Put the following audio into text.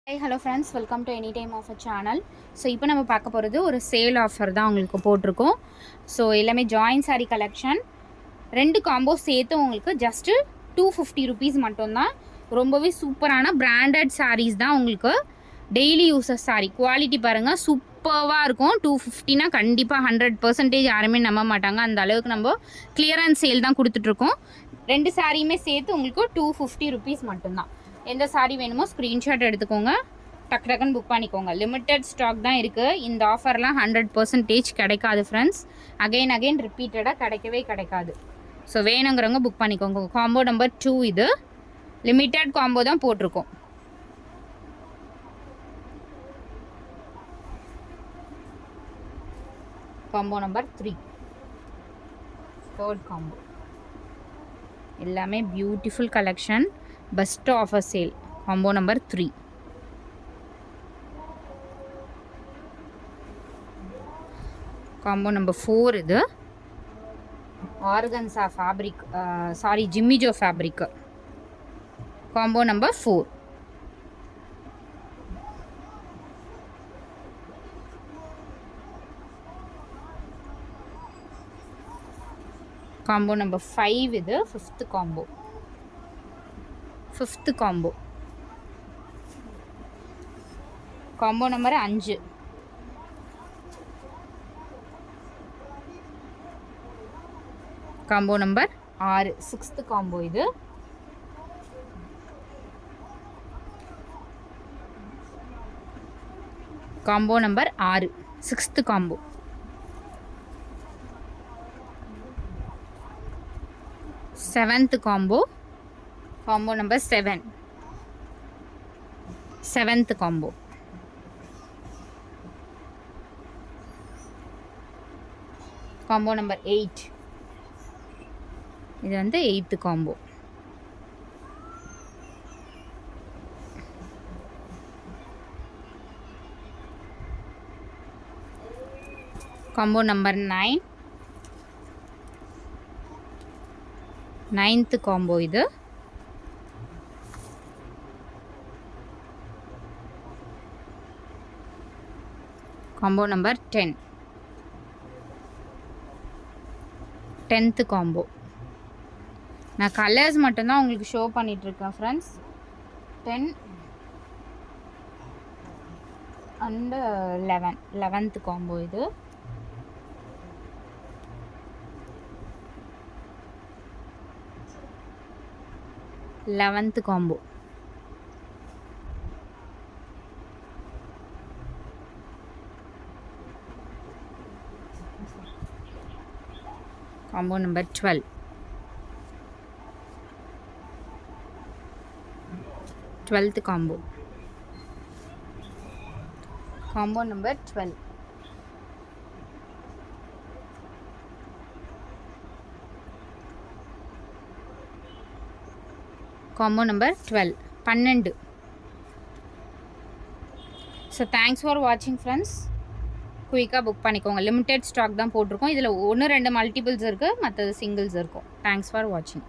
Hi hello friends, welcome to any time offer channel. So இப்போ நம்ம பார்க்க போகிறது ஒரு சேல் ஆஃபர் தான் உங்களுக்கு போட்டிருக்கோம். ஸோ எல்லாமே ஜாயின் சாரீ கலெக்ஷன், 2 காம்போ சேர்த்து உங்களுக்கு ஜஸ்ட்டு 250 ருபீஸ் மட்டும்தான். ரொம்பவே சூப்பரான பிராண்டட் சாரீஸ் தான் உங்களுக்கு. டெய்லி யூஸஸ் சாரீ, குவாலிட்டி பாருங்கள், சூப்பராக இருக்கும். 250னா கண்டிப்பாக 100% யாருமே நம்ப மாட்டாங்க. அந்த அளவுக்கு நம்ம கிளியரன்ஸ் சேல் தான் கொடுத்துட்ருக்கோம். 2 சாரியுமே சேர்த்து உங்களுக்கு 250 ருபீஸ் மட்டும்தான். எந்த சாரீ வேணுமோ ஸ்க்ரீன்ஷாட் எடுத்துக்கோங்க, டக்கு டக்குன்னு புக் பண்ணிக்கோங்க. லிமிட்டட் ஸ்டாக் தான் இருக்குது. இந்த ஆஃபர்லாம் 100% கிடைக்காது ஃப்ரெண்ட்ஸ். அகைன் ரிப்பீட்டடாக கிடைக்காது. ஸோ வேணுங்கிறவங்க புக் பண்ணிக்கோங்க. காம்போ நம்பர் 2 இது. லிமிட்டட் காம்போ தான் போட்டிருக்கோம். Combo number 3, third combo. எல்லாமே beautiful collection, best offer sale. Combo number 3. Combo number 4 இது. ஆர்கன்சா ஃபேப்ரிக், ஜிம்மிஜோ fabric. Combo number 4. Combo number 5 இது. 5th combo. Combo number 5. Combo number 6, 6th combo இது. Combo number 6, 6th combo. Seventh combo. Combo number 7, 7th combo. Combo number 8, இது வந்து 8th combo. Combo number 9, 9th combo இது. Combo number 10, 10th combo. நான் colours மட்டும்தான் உங்களுக்கு show பண்ணிகிட்ருக்கேன் friends. 10 and 11, 11th combo இது. Combo. Combo number 12, 12th combo. Combo number 12. Combo number 12, 12. So thanks for வாட்சிங் friends. குயிக்காக புக் பண்ணிக்கோங்க. லிமிட்டட் ஸ்டாக் தான் போட்டிருக்கோம். இதில் 1-2 மல்டிபிள்ஸ் இருக்குது, மற்றது சிங்கிள்ஸ் இருக்கும். தேங்க்ஸ் ஃபார் வாட்சிங்.